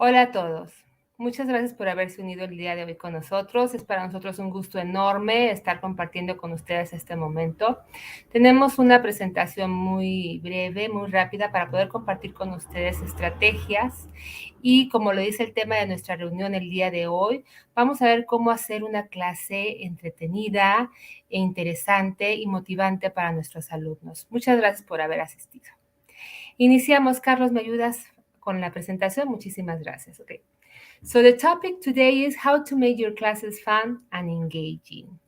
Hola a todos. Muchas gracias por haberse unido el día de hoy con nosotros. Es para nosotros un gusto enorme estar compartiendo con ustedes este momento. Tenemos una presentación muy breve, muy rápida para poder compartir con ustedes estrategias y, como lo dice el tema de nuestra reunión el día de hoy, vamos a ver cómo hacer una clase entretenida e interesante y motivante para nuestros alumnos. Muchas gracias por haber asistido. Iniciamos. Carlos, ¿me ayudas con la presentación? Muchísimas gracias. Okay. So the topic today is how to make your classes fun and engaging.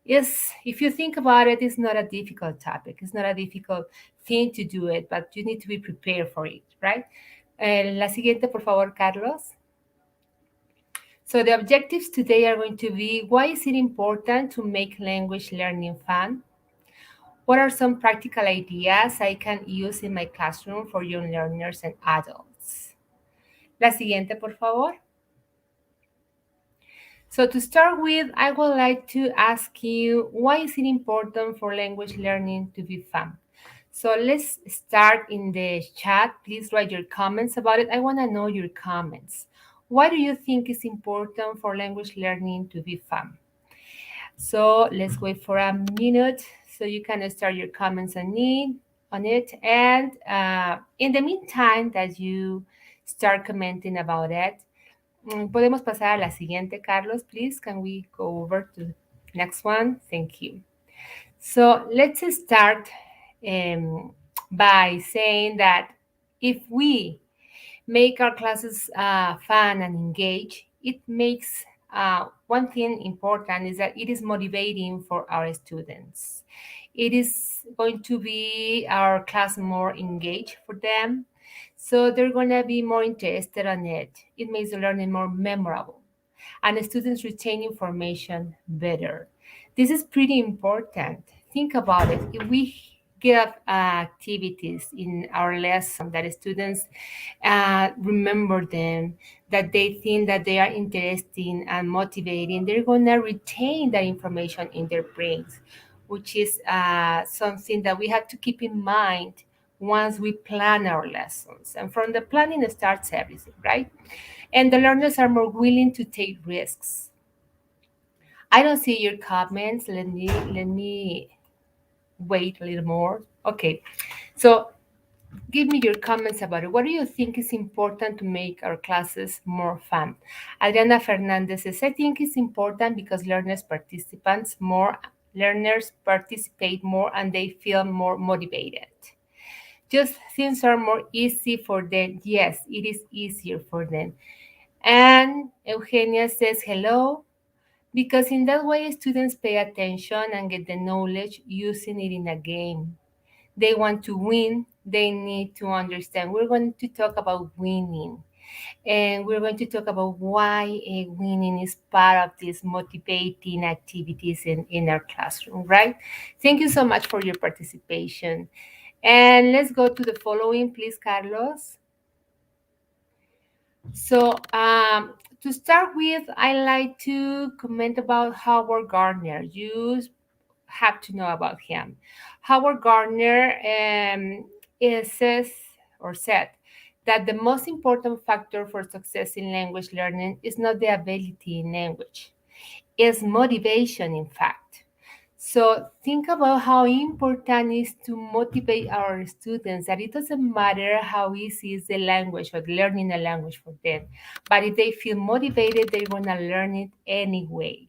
Yes, if you think about it, it's not a difficult topic. It's not a difficult thing to do it, but you need to be prepared for it, right? La siguiente, por favor, Carlos. So the objectives today are going to be, why is it important to make language learning fun? What are some practical ideas I can use in my classroom for young learners and adults? La siguiente, por favor. So to start with, I would like to ask you, why is it important for language learning to be fun? So let's start in the chat. Please write your comments about it. I want to know your comments. Why do you think it's important for language learning to be fun? So let's wait for a minute so you can start your comments on it. And in the meantime that you start commenting about it, podemos pasar a la siguiente, Carlos, please. Can we go over to the next one? Thank you. So let's start by saying that if we make our classes fun and engage, it makes one thing important is that it is motivating for our students. It is going to be our class more engaged for them. So they're going to be more interested in it. It makes the learning more memorable and the students retain information better. This is pretty important. Think about it. If we give activities in our lesson that students remember them, that they think that they are interesting and motivating, they're going to retain that information in their brains, which is something that we have to keep in mind once we plan our lessons. And from the planning starts everything, right? And the learners are more willing to take risks. I don't see your comments. Let me wait a little more. Okay. So give me your comments about it. What do you think is important to make our classes more fun? Adriana Fernandez says, I think it's important because learners participate more and they feel more motivated. Just things are more easy for them. Yes, it is easier for them. And Eugenia says, hello, because in that way students pay attention and get the knowledge using it in a game. They want to win, they need to understand. We're going to talk about winning. And we're going to talk about why winning is part of these motivating activities in our classroom, right? Thank you so much for your participation. And let's go to the following, please, Carlos. So to start with, I like to comment about Howard Gardner. You have to know about him. Howard Gardner said that the most important factor for success in language learning is not the ability in language, it's motivation, in fact. So think about how important it is to motivate our students, that it doesn't matter how easy is the language or learning a language for them, but if they feel motivated, they're going to learn it anyway.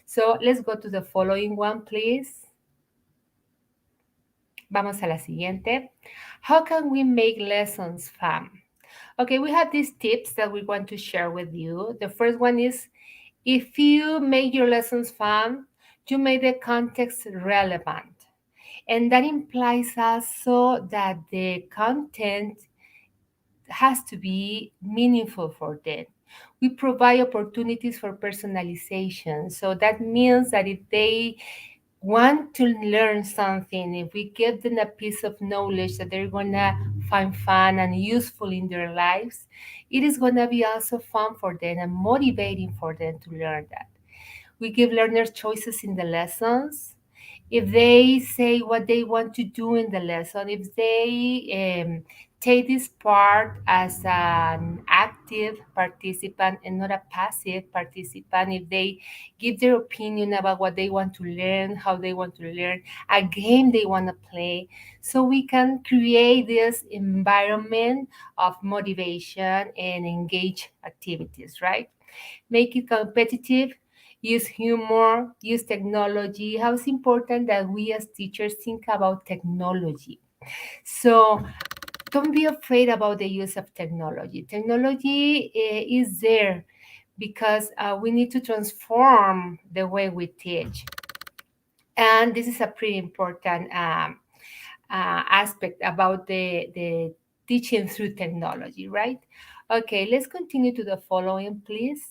So let's go to the following one, please. Vamos a la siguiente. How can we make lessons fun? Okay, we have these tips that we want to share with you. The first one is, if you make your lessons fun, you make the context relevant. And that implies also that the content has to be meaningful for them. We provide opportunities for personalization. So that means that if they want to learn something, if we give them a piece of knowledge that they're going to find fun and useful in their lives, it is going to be also fun for them and motivating for them to learn that. We give learners choices in the lessons. If they say what they want to do in the lesson, if they take this part as an active participant and not a passive participant. If they give their opinion about what they want to learn, how they want to learn, a game they want to play, so we can create this environment of motivation and engage activities, right? Make it competitive, use humor, use technology. How it's important that we as teachers think about technology. So don't be afraid about the use of technology. Technology is there because we need to transform the way we teach. And this is a pretty important aspect about the teaching through technology, right? Okay, let's continue to the following, please.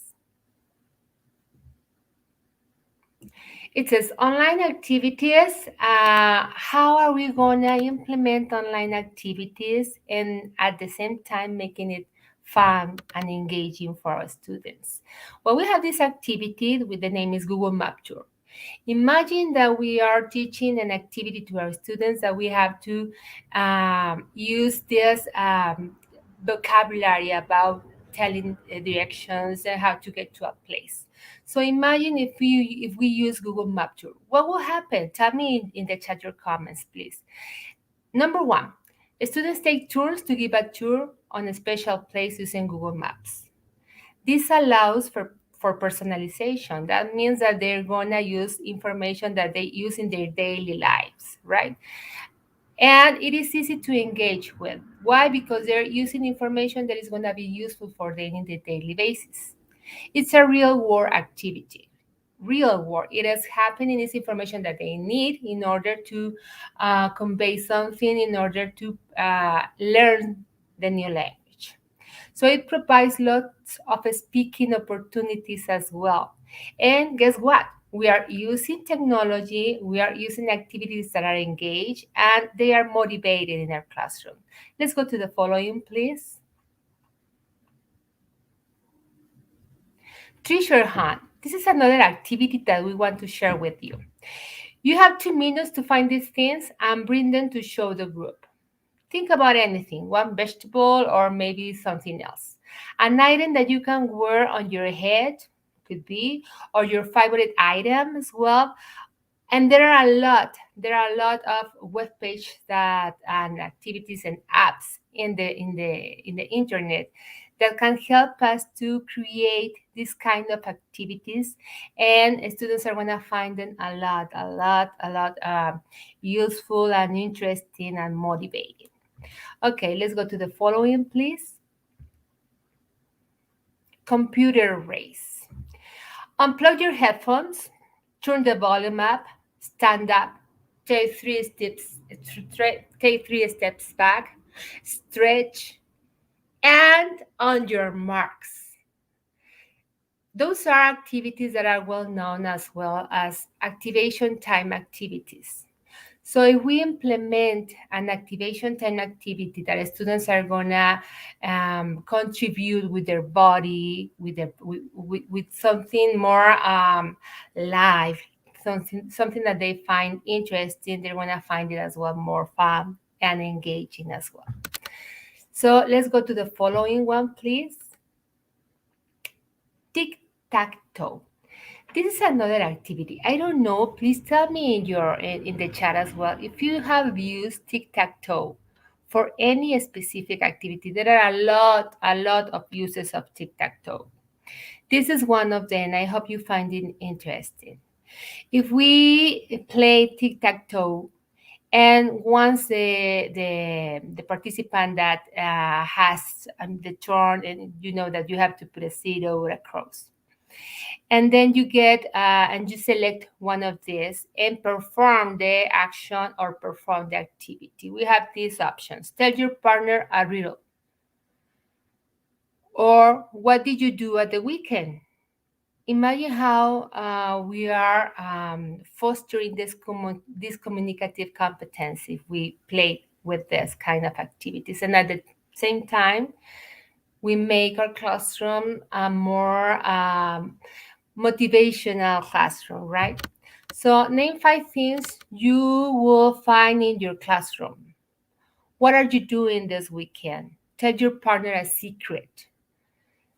It says online activities. How are we going to implement online activities and at the same time making it fun and engaging for our students? Well, we have this activity with the name is Google Map Tour. Imagine that we are teaching an activity to our students that we have to use this vocabulary about telling directions and how to get to a place. So imagine if we use Google Map Tour, what will happen? Tell me in the chat your comments, please. Number one, students take turns to give a tour on a special place using Google Maps. This allows for personalization. That means that they're gonna use information that they use in their daily lives, right? And it is easy to engage with. Why? Because they're using information that is gonna be useful for them in the daily basis. It's a real world activity. Real world. It is happening. It's information that they need in order to convey something, in order to learn the new language. So it provides lots of speaking opportunities as well. And guess what? We are using technology, we are using activities that are engaged, and they are motivated in our classroom. Let's go to the following, please. Treasure hunt. This is another activity that we want to share with you. You have 2 minutes to find these things and bring them to show the group. Think about anything, one vegetable or maybe something else. An item that you can wear on your head could be, or your favorite item as well. And there are a lot of web pages that and activities and apps in the internet that can help us to create this kind of activities, and students are going to find them a lot useful and interesting and motivating. Okay, let's go to the following, please. Computer race. Unplug your headphones, turn the volume up, stand up, take 3 steps back, stretch, and on your marks. Those are activities that are well known as well as activation time activities. So if we implement an activation time activity that students are gonna contribute with their body, with something more live, something that they find interesting, they're gonna find it as well more fun and engaging as well. So let's go to the following one, please. Tic tac toe. This is another activity. I don't know. Please tell me in the chat as well if you have used tic tac toe for any specific activity. There are a lot of uses of tic tac toe. This is one of them. I hope you find it interesting. If we play tic tac toe, and once the participant that has the turn, and you know that you have to put a zero or a cross, and then you get and you select one of these and perform the action or perform the activity. We have these options. Tell your partner a riddle, or what did you do at the weekend? Imagine how we are fostering this communicative competence if we play with this kind of activities, and at the same time we make our classroom a more motivational classroom, right? So name 5 things you will find in your classroom. What are you doing this weekend? Tell your partner a secret.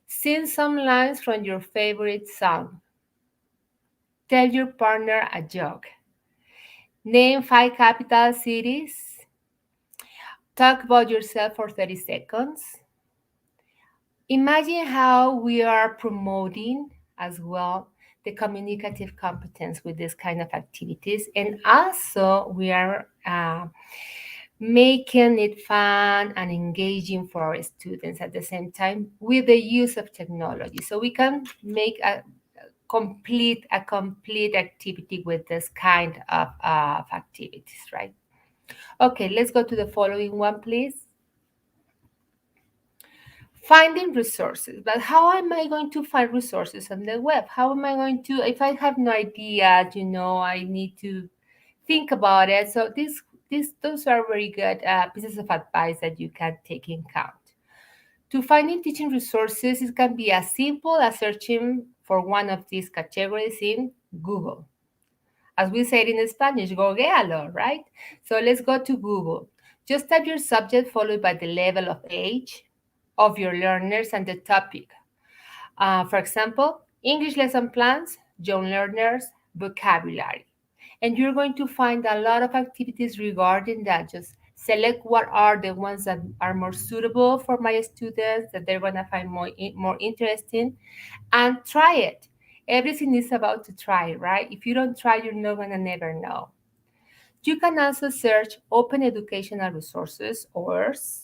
Sing some lines from your favorite song. Tell your partner a joke. Name five capital cities. Talk about yourself for 30 seconds. Imagine how we are promoting as well the communicative competence with this kind of activities, and also we are making it fun and engaging for our students at the same time with the use of technology, so we can make a complete activity with this kind of activities, right? Okay, let's go to the following one, please. Finding resources. But how am I going to find resources on the web? How am I going to, if I have no idea, I need to think about it. So those are very good pieces of advice that you can take in count. To finding teaching resources, it can be as simple as searching for one of these categories in Google. As we say it in Spanish, googlealo, right? So let's go to Google. Just type your subject followed by the level of age of your learners and the topic. For example, English lesson plans, young learners, vocabulary. And you're going to find a lot of activities regarding that. Just select what are the ones that are more suitable for my students, that they're going to find more interesting, and try it. Everything is about to try, right? If you don't try, you're not going to never know. You can also search open educational resources, OERs.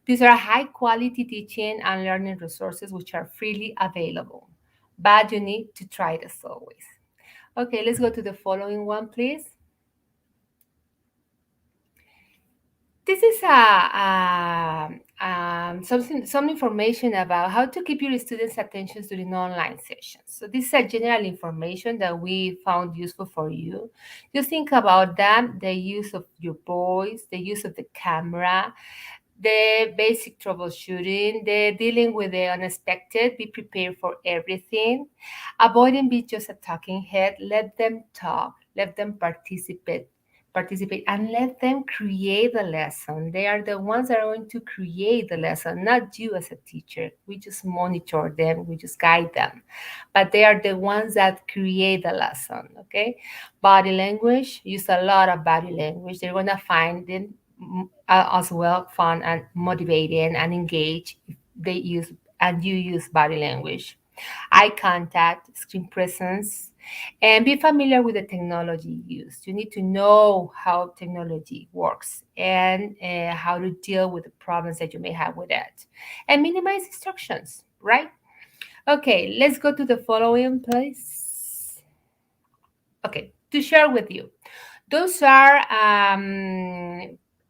These are high quality teaching and learning resources which are freely available, but you need to try it as always. Okay, let's go to the following one, please. This is some information about how to keep your students' attention during online sessions. So this is a general information that we found useful for you. Just think about that: the use of your voice, the use of the camera, the basic troubleshooting, the dealing with the unexpected, be prepared for everything, avoiding being just a talking head, let them talk, let them participate and let them create the lesson. They are the ones that are going to create the lesson, not you as a teacher. We just monitor them, we just guide them. But they are the ones that create the lesson, okay? Body language, use a lot of body language. They're going to find it as well fun and motivating and engage if they use and you use body language, eye contact, screen presence, and be familiar with the technology used. You need to know how technology works and how to deal with the problems that you may have with it, and minimize instructions, right? Okay, let's go to the following place. Okay, to share with you. Those are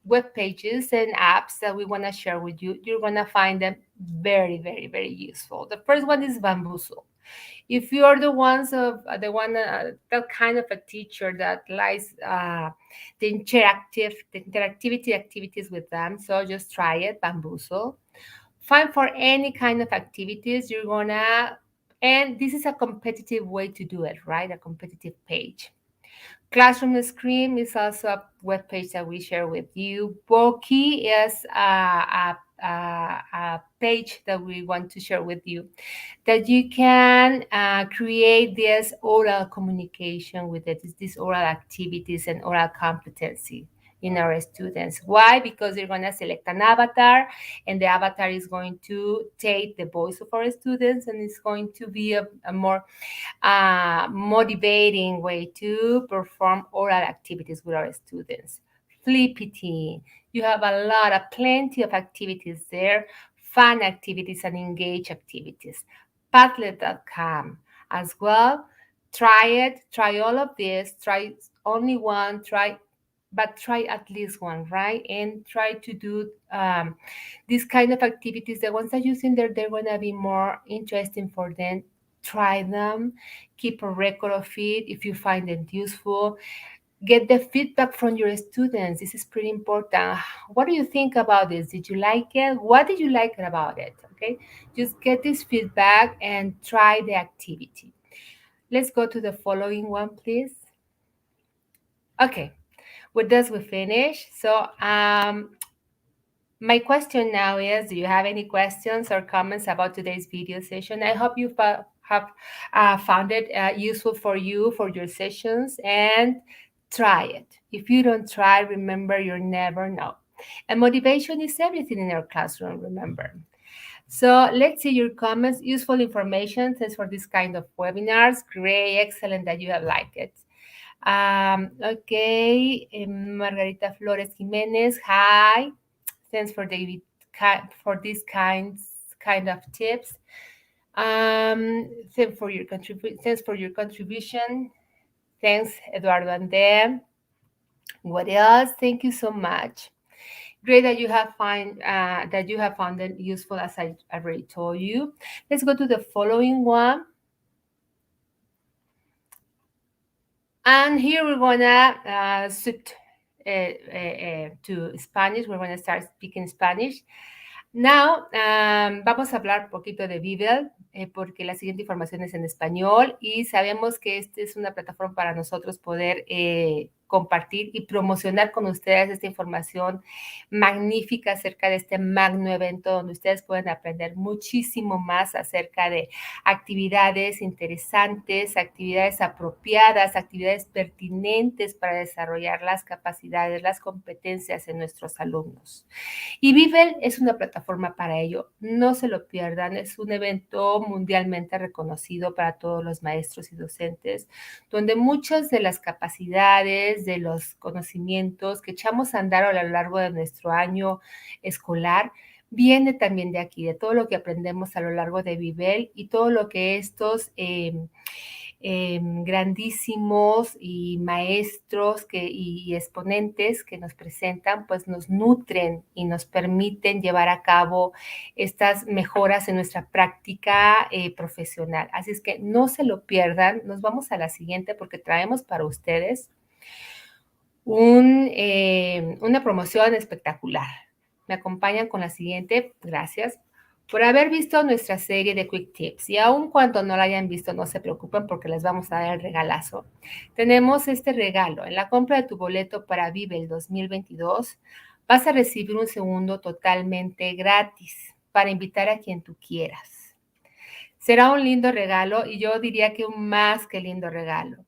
web pages and apps that we want to share with you. You're going to find them very, very, very useful. The first one is Bamboozle. If you are the ones of that kind of a teacher that likes the interactivity activities with them, so just try it, Bamboozle. Find for any kind of activities you're gonna, and this is a competitive way to do it, right? A competitive page. Classroom Scream is also a web page that we share with you. Boki is a page that we want to share with you, that you can create this oral communication with it, these oral activities and oral competency in our students. Why? Because they're going to select an avatar, and the avatar is going to take the voice of our students, and it's going to be a more motivating way to perform oral activities with our students. Flippity, you have plenty of activities there, fun activities and engage activities. Padlet.com as well. Try it, try all of this, try only one, but try at least one, right? And try to do these kind of activities. The ones that you think they're going to be more interesting for them, try them, keep a record of it if you find it useful. Get the feedback from your students. This is pretty important. What do you think about this? Did you like it? What did you like about it? Okay, just get this feedback and try the activity. Let's go to the following one, please. Okay, with this we finish. So My question now is, do you have any questions or comments about today's video session? I hope you have found it useful for you, for your sessions, and try it. If you don't try, remember, you'll never know. And motivation is everything in our classroom, remember. So let's see your comments. Useful information. Thanks for this kind of webinars. Great, excellent that you have liked it. Okay, Margarita Flores Jimenez, hi. Thanks for for these kind of tips. Thanks for your contribution. Thanks, Eduardo Ande. What else? Thank you so much. Great that you have found it useful, as I already told you. Let's go to the following one. And here we're gonna switch to Spanish. We're gonna start speaking Spanish. Now, vamos a hablar un poquito de Vivel, porque la siguiente información es en español y sabemos que esta es una plataforma para nosotros poder compartir y promocionar con ustedes esta información magnífica acerca de este magno evento donde ustedes pueden aprender muchísimo más acerca de actividades interesantes, actividades apropiadas, actividades pertinentes para desarrollar las capacidades, las competencias en nuestros alumnos. Y Vivel es una plataforma para ello. No se lo pierdan. Es un evento mundialmente reconocido para todos los maestros y docentes, donde muchas de las capacidades, de los conocimientos que echamos a andar a lo largo de nuestro año escolar, viene también de aquí, de todo lo que aprendemos a lo largo de Vivel y todo lo que estos grandísimos y maestros y exponentes que nos presentan, pues nos nutren y nos permiten llevar a cabo estas mejoras en nuestra práctica profesional. Así es que no se lo pierdan. Nos vamos a la siguiente porque traemos para ustedes una promoción espectacular. Me acompañan con la siguiente. Gracias por haber visto nuestra serie de Quick Tips. Y aun cuando no la hayan visto, no se preocupen porque les vamos a dar el regalazo. Tenemos este regalo. En la compra de tu boleto para Vive el 2022, vas a recibir un segundo totalmente gratis para invitar a quien tú quieras. Será un lindo regalo y yo diría que un más que lindo regalo.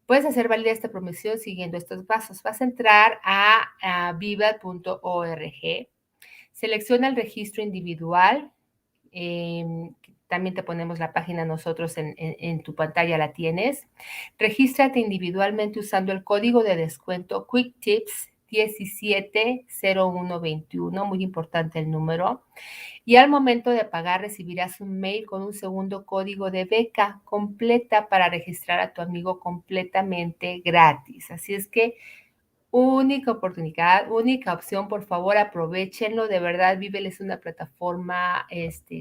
Puedes hacer válida esta promoción siguiendo estos pasos. Vas a entrar a viva.org, selecciona el registro individual. También te ponemos la página nosotros en tu pantalla, la tienes. Regístrate individualmente usando el código de descuento Quick Tips 170121, muy importante el número. Y al momento de pagar recibirás un mail con un segundo código de beca completa para registrar a tu amigo completamente gratis. Así es que única oportunidad, única opción, por favor, aprovechenlo. De verdad, Vivel es una plataforma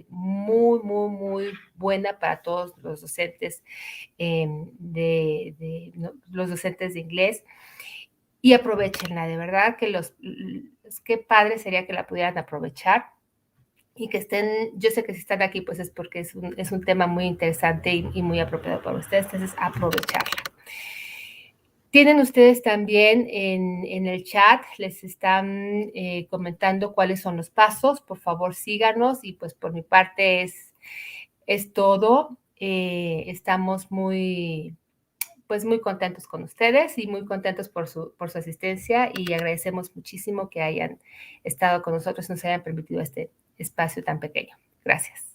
muy, muy, muy buena para todos los docentes los docentes de inglés. Y aprovechenla, de verdad, qué padre sería que la pudieran aprovechar y que estén, yo sé que si están aquí, pues es porque es un tema muy interesante y muy apropiado para ustedes, entonces aprovecharla. Tienen ustedes también en el chat, les están comentando cuáles son los pasos. Por favor, síganos y pues por mi parte es todo. Estamos muy contentos con ustedes y muy contentos por su asistencia y agradecemos muchísimo que hayan estado con nosotros y nos hayan permitido este espacio tan pequeño. Gracias.